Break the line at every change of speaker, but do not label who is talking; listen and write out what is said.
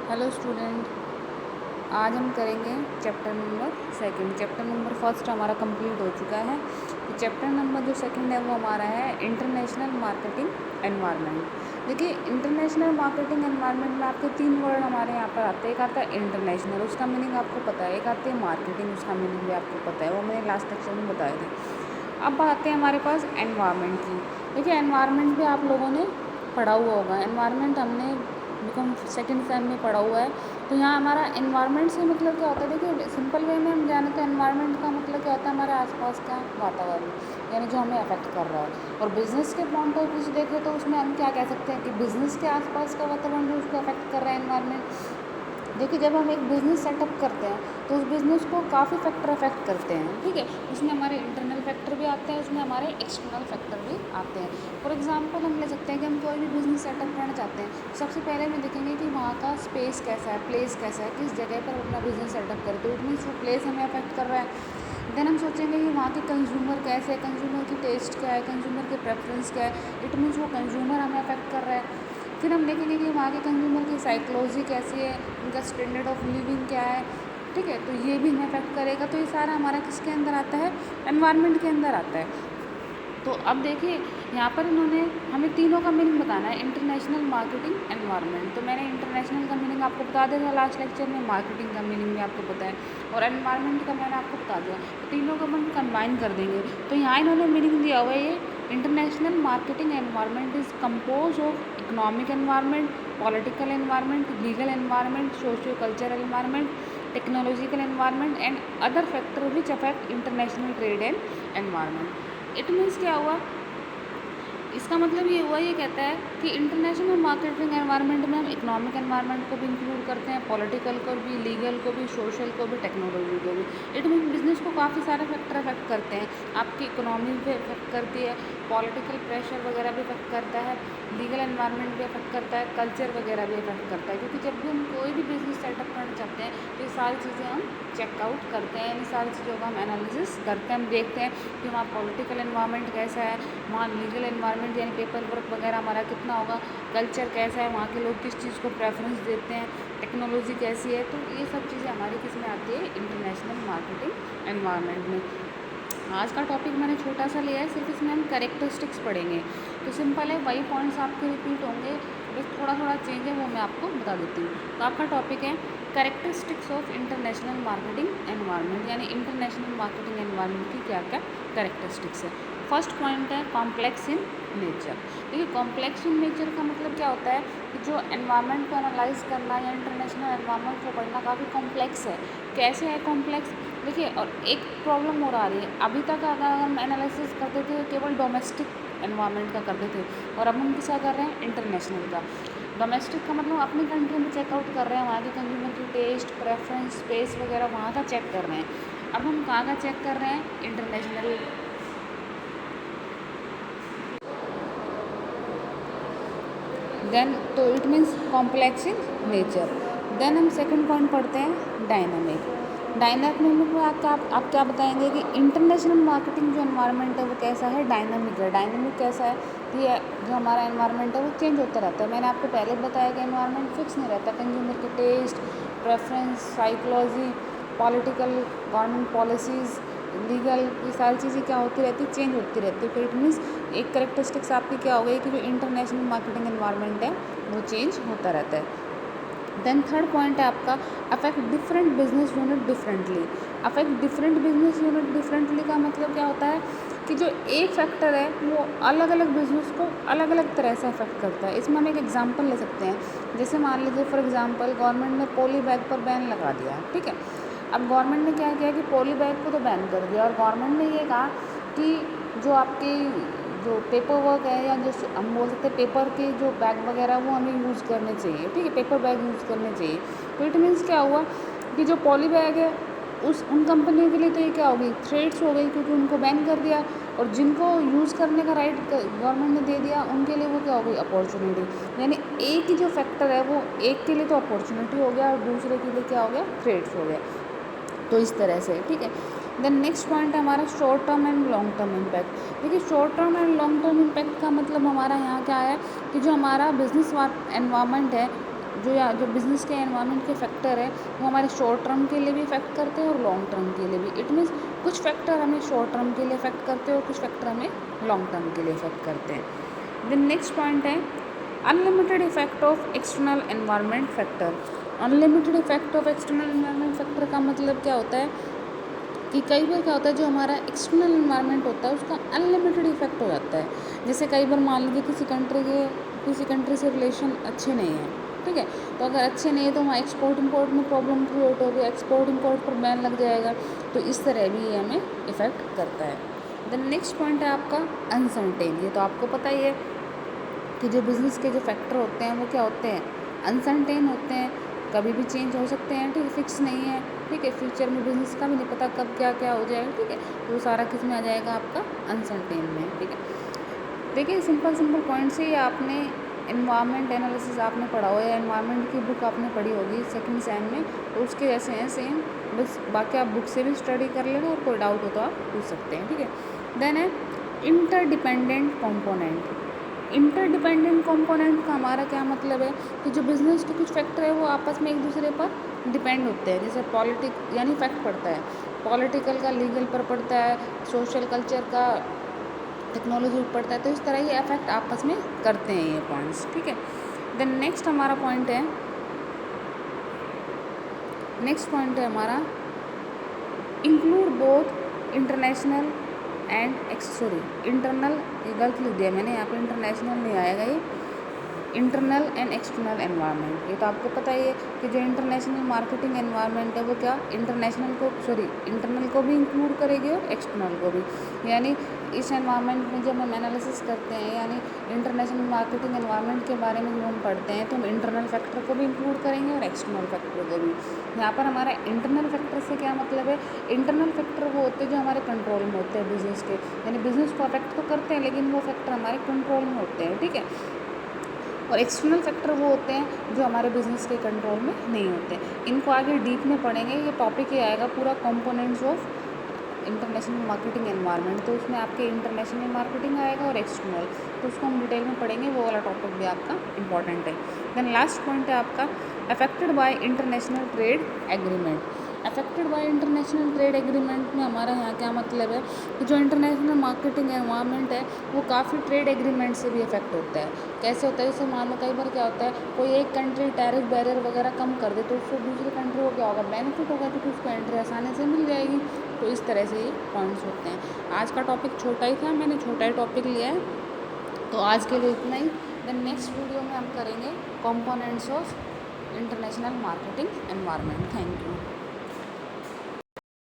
Hello student, आज हम करेंगे chapter number second. Chapter number first हमारा कंप्लीट हो चुका है। तो चैप्टर नंबर जो सेकंड है वो हमारा है इंटरनेशनल मार्केटिंग एनवायरनमेंट। देखिए, इंटरनेशनल मार्केटिंग एनवायरनमेंट में आपके तीन वर्ड हमारे यहाँ पर आते हैं। एक आता है इंटरनेशनल, उसका मीनिंग आपको पता है। एक आती है मार्केटिंग, उसका मीनिंग भी आपको पता है, वो मैंने लास्ट लेक्चर में बताए थे। अब आते हैं हमारे पास एनवायरनमेंट की। देखिए, एनवायरनमेंट भी आप लोगों ने पढ़ा हुआ होगा। एनवायरनमेंट हमने बीकॉम सेकंड सेम में पढ़ा हुआ है। तो यहाँ हमारा एनवायरनमेंट से मतलब क्या होता है, देखिए सिंपल वे में हम जाने तो एनवायरनमेंट का मतलब क्या होता है, हमारे आसपास का वातावरण, यानी जो हमें अफेक्ट कर रहा है। और बिज़नेस के पॉइंट ऑफ व्यू से देखें तो उसमें हम क्या कह सकते हैं कि बिज़नेस के आसपास का वातावरण जो उसको अफेक्ट कर रहा है एनवायरनमेंट। देखिए, जब हम एक बिज़नेस सेटअप करते हैं तो उस बिज़नेस को काफ़ी फैक्टर अफेक्ट करते हैं, ठीक है। उसमें हमारे इंटरनल फैक्टर भी आते हैं, उसमें हमारे एक्सटर्नल फैक्टर भी आते हैं। फॉर एग्जांपल हम ले सकते हैं कि हम कोई भी बिज़नेस सेटअप करना चाहते हैं। सबसे पहले हम देखेंगे कि वहाँ का स्पेस कैसा है, प्लेस कैसा है, किस जगह पर अपना बिज़नेस सेटअप करते हैं। इट मीन्स वो प्लेस हमें अफेक्ट कर रहा है। देन हम सोचेंगे कि वहाँ के कंज्यूमर कैसे है, कंज्यूमर की टेस्ट क्या है, कंज्यूमर के प्रेफरेंस क्या है। इट मीन्स वो कंज्यूमर हमें अफेक्ट कर रहा है। फिर हम देखेंगे कि वहाँ के कंज्यूमर की साइकोलॉजी कैसी है, उनका स्टैंडर्ड ऑफ लिविंग क्या है, ठीक है। तो ये भी हमें अफेक्ट करेगा। तो ये सारा हमारा किसके अंदर आता है, एनवायरनमेंट के अंदर आता है। तो अब देखिए, यहाँ पर इन्होंने हमें तीनों का मीनिंग बताना है, इंटरनेशनल, मार्केटिंग, एनवायरनमेंट। तो मैंने इंटरनेशनल का मीनिंग आपको बता दिया था लास्ट लेक्चर में, मार्केटिंग का मीनिंग भी आपको पता है, और एनवायरनमेंट का मैंने आपको बता दिया। तो तीनों को हम कंबाइन कर देंगे। तो यहाँ इन्होंने मीनिंग दिया हुआ है, ये international marketing environment is compose of economic environment, political environment, legal environment, socio cultural environment, technological environment and other factor which affect international trade and environment. It means क्या हुआ, इसका मतलब ये हुआ, ये कहता है कि इंटरनेशनल मार्केटिंग एनवायरनमेंट में हम इकोनॉमिक एनवायरनमेंट को भी इंक्लूड करते हैं, पॉलिटिकल को भी, लीगल को भी, सोशल को भी, टेक्नोलॉजी को भी। इट मीन बिजनेस को काफ़ी सारे फैक्टर अफेक्ट करते हैं। आपकी इकोनॉमी भी अफेक्ट करती है, पॉलिटिकल प्रेशर वगैरह भी अफेक्ट करता है, लीगल एनवायरनमेंट भी अफेक्ट करता है, कल्चर वगैरह भी अफेक्ट करता है। क्योंकि जब भी हम कोई भी बिजनेस सेटअप करना चाहते हैं तो ये सारी चीज़ें हम चेकआउट करते हैं, इन सारी चीज़ों का हम एनालिसिस करते हैं। हम देखते हैं कि वहाँ पॉलिटिकल एनवायरनमेंट कैसा है, वहाँ लीगल एनवायरनमेंट यानी पेपर वर्क वगैरह हमारा कितना होगा, कल्चर कैसा है, वहाँ के लोग किस चीज़ को प्रेफरेंस देते हैं, टेक्नोलॉजी कैसी है। तो ये सब चीज़ें हमारी किस में आती है, इंटरनेशनल मार्केटिंग एनवायरनमेंट में। आज का टॉपिक मैंने छोटा सा लिया है, सिर्फ इसमें हम कैरेक्टरिस्टिक्स पढ़ेंगे। तो सिंपल है, वही पॉइंट्स आपके रिपीट होंगे, बस थोड़ा थोड़ा चेंज है, वो मैं आपको बता देती हूँ। तो आपका टॉपिक है characteristics of international marketing environment, यानी इंटरनेशनल मार्केटिंग एनवायरनमेंट की क्या क्या कैरेक्टरिस्टिक्स है। फर्स्ट पॉइंट है कॉम्प्लेक्स इन नेचर। देखिए, कॉम्प्लेक्स इन नेचर का मतलब क्या होता है कि जो एनवायरनमेंट को एनालाइज करना या इंटरनेशनल एनवायरनमेंट को पढ़ना काफ़ी कॉम्प्लेक्स है। कैसे है कॉम्प्लेक्स, देखिए, और एक प्रॉब्लम हो रही है। अभी तक अगर हम एनालिसिस करते थे केवल डोमेस्टिक एनवायरनमेंट का करते थे, और अब हम किसका कर रहे हैं, इंटरनेशनल का। डोमेस्टिक का मतलब अपनी कंट्री में चेकआउट कर रहे हैं, वहाँ के कंज्यूमर की टेस्ट, प्रेफरेंस, स्पेस वगैरह वहाँ का चेक कर रहे हैं। अब हम कहाँ का चेक कर रहे हैं, इंटरनेशनल। देन तो it means complex in nature. Then हम सेकंड पॉइंट पढ़ते हैं डायनामिक। डायनामिक में आप क्या बताएंगे कि इंटरनेशनल मार्केटिंग जो एनवायरनमेंट है वो कैसा है, डायनामिक है। डायनामिक कैसा है कि जो हमारा एनवायरनमेंट है वो चेंज होता रहता है। मैंने आपको पहले बताया कि एनवायरनमेंट फिक्स नहीं रहता, कंज्यूमर के taste, preference, psychology, political, government policies, legal, ये सारी चीज़ें क्या होती रहती है, चेंज होती रहती है। तो इट मीन्स एक करेक्टरिस्टिक्स आपकी क्या हो गई कि जो इंटरनेशनल मार्केटिंग एनवायरनमेंट है वो चेंज होता रहता है। देन थर्ड पॉइंट है आपका affect different business unit differently. Affect different business unit differently का मतलब क्या होता है कि जो एक फैक्टर है वो अलग अलग बिजनेस को अलग अलग तरह से अफेक्ट करता है। इसमें हम एक एग्जांपल ले सकते हैं। जैसे मान लीजिए फॉर एग्जांपल गवर्नमेंट ने पॉली बैग पर बैन लगा दिया, ठीक है। अब गवर्नमेंट ने क्या किया कि पॉली बैग को तो बैन कर दिया, और गवर्नमेंट ने ये कहा कि जो आपकी जो पेपर वर्क है, या जो हम बोल सकते हैं पेपर के जो बैग वगैरह वो हमें यूज़ करने चाहिए, ठीक है, पेपर बैग यूज़ करने चाहिए। तो इट मीन्स क्या हुआ कि जो पॉली बैग है उन कंपनियों के लिए तो ये क्या हो गई, थ्रेट्स हो गई, क्योंकि उनको बैन कर दिया। और जिनको यूज़ करने का राइट गवर्नमेंट ने दे दिया उनके लिए वो क्या हो गई, अपॉर्चुनिटी। यानी एक ही जो फैक्टर है वो एक के लिए तो अपॉर्चुनिटी हो गया, और दूसरे के लिए क्या हो गया, थ्रेट्स हो गया। तो इस तरह से, ठीक है। देन नेक्स्ट पॉइंट है हमारा short term and long term impact. देखिए, short term and long term impact का मतलब हमारा यहाँ क्या है कि जो हमारा बिजनेस एनवायरनमेंट है जो बिज़नेस के एनवायरनमेंट के फैक्टर है वो हमारे शॉर्ट टर्म के लिए भी इफेक्ट करते हैं और लॉन्ग टर्म के लिए भी। इट मीन्स कुछ फैक्टर हमें शॉर्ट टर्म के लिए इफेक्ट करते हैं और कुछ फैक्टर हमें लॉन्ग टर्म के लिए इफेक्ट करते हैं। देन नेक्स्ट पॉइंट है unlimited effect of external environment factor. Unlimited effect of external environment factor का मतलब क्या होता है कि कई बार क्या होता है जो हमारा एक्सटर्नल एनवायरनमेंट होता है उसका अनलिमिटेड इफेक्ट हो जाता है। जैसे कई बार मान लीजिए किसी कंट्री से रिलेशन अच्छे नहीं हैं, ठीक है, तो अगर अच्छे नहीं है तो वहाँ एक्सपोर्ट इंपोर्ट में प्रॉब्लम क्रिएट होगी, एक्सपोर्ट इंपोर्ट पर बैन लग जाएगा, तो इस तरह भी ये हमें इफ़ेक्ट करता है। देन नेक्स्ट पॉइंट है आपका अनसर्टेन। ये तो आपको पता ही है कि जो बिज़नेस के जो फैक्टर होते हैं वो क्या होते हैं, अनसर्टेन होते हैं, कभी भी चेंज हो सकते हैं, ठीक है, फिक्स नहीं है, ठीक है, फ्यूचर में बिज़नेस का भी नहीं पता कब क्या क्या हो जाएगा, ठीक है, तो सारा किस में आ जाएगा आपका अनसर्टेन में, ठीक है। देखिए सिंपल पॉइंट्स ही आपने एनवायरनमेंट एनालिसिस आपने पढ़ा हो या एनवायरनमेंट की बुक आपने पढ़ी होगी सेकंड सेम में, तो उसके जैसे हैं सेम, बस बाकी आप बुक से भी स्टडी कर लेना और कोई डाउट हो तो आप पूछ सकते हैं, ठीक है। देन है इंटरडिपेंडेंट कंपोनेंट। इंटरडिपेंडेंट कंपोनेंट का हमारा क्या मतलब है कि जो बिज़नेस के कुछ फैक्टर है वो आपस में एक दूसरे पर डिपेंड होते हैं। जैसे पॉलिटिक यानी इफेक्ट पड़ता है, पॉलिटिकल का लीगल पर पड़ता है, सोशल कल्चर का टेक्नोलॉजी पर पड़ता है, तो इस तरह ये इफेक्ट आपस में करते हैं ये पॉइंट्स, ठीक है। देन नेक्स्ट हमारा पॉइंट है, हमारा include both international and internal, ये गलत लिख दिया मैंने, यहाँ पे इंटरनेशनल नहीं आएगा, ये इंटरनल एंड एक्सटर्नल एनवायरनमेंट। ये तो आपको पता ही है कि जो इंटरनेशनल मार्केटिंग एनवायरनमेंट है वो क्या इंटरनल को भी इंक्लूड करेगी और एक्सटर्नल को भी। यानी इस एनवायरनमेंट में जब हम एनालिसिस करते हैं, यानी इंटरनेशनल मार्केटिंग एनवायरनमेंट के बारे में जब हम पढ़ते हैं तो हम इंटरनल फैक्टर को भी इंक्लूड करेंगे और एक्सटर्नल फैक्टर को भी। यहाँ पर हमारा इंटरनल फैक्टर से क्या मतलब है, इंटरनल फैक्टर वो होते हैं जो हमारे कंट्रोल में होते हैं बिजनेस के, यानी बिजनेस को अफेक्ट तो करते हैं लेकिन वो फैक्टर हमारे कंट्रोल में होते हैं, ठीक है। और एक्सटर्नल फैक्टर वो होते हैं जो हमारे बिजनेस के कंट्रोल में नहीं होते। इनको आगे डीप में पढ़ेंगे, ये टॉपिक ही आएगा पूरा components of international marketing environment, तो उसमें आपके इंटरनेशनल मार्केटिंग आएगा और एक्सटर्नल, तो उसको हम डिटेल में पढ़ेंगे, वो वाला टॉपिक भी आपका इंपॉर्टेंट है। देन लास्ट पॉइंट है आपका affected by international trade agreement. Affected by international trade agreement में हमारा यहाँ क्या मतलब है कि जो इंटरनेशनल मार्केटिंग एनवायरनमेंट है वो काफ़ी ट्रेड एग्रीमेंट से भी इफेक्ट होता है। कैसे होता है, जैसे मान लो कई बार क्या होता है, कोई एक कंट्री टैरिफ बैरियर वगैरह कम कर दे तो उसको दूसरी कंट्री को क्या होगा, बेनिफिट होगा, क्योंकि उसको एंट्री आसानी से मिल जाएगी। तो इस तरह से ये पॉइंट्स होते हैं। आज का टॉपिक छोटा ही था, मैंने छोटा ही टॉपिक लिया है, तो आज के लिए इतना ही। देन नेक्स्ट वीडियो में हम करेंगे components of international marketing environment. Thank you.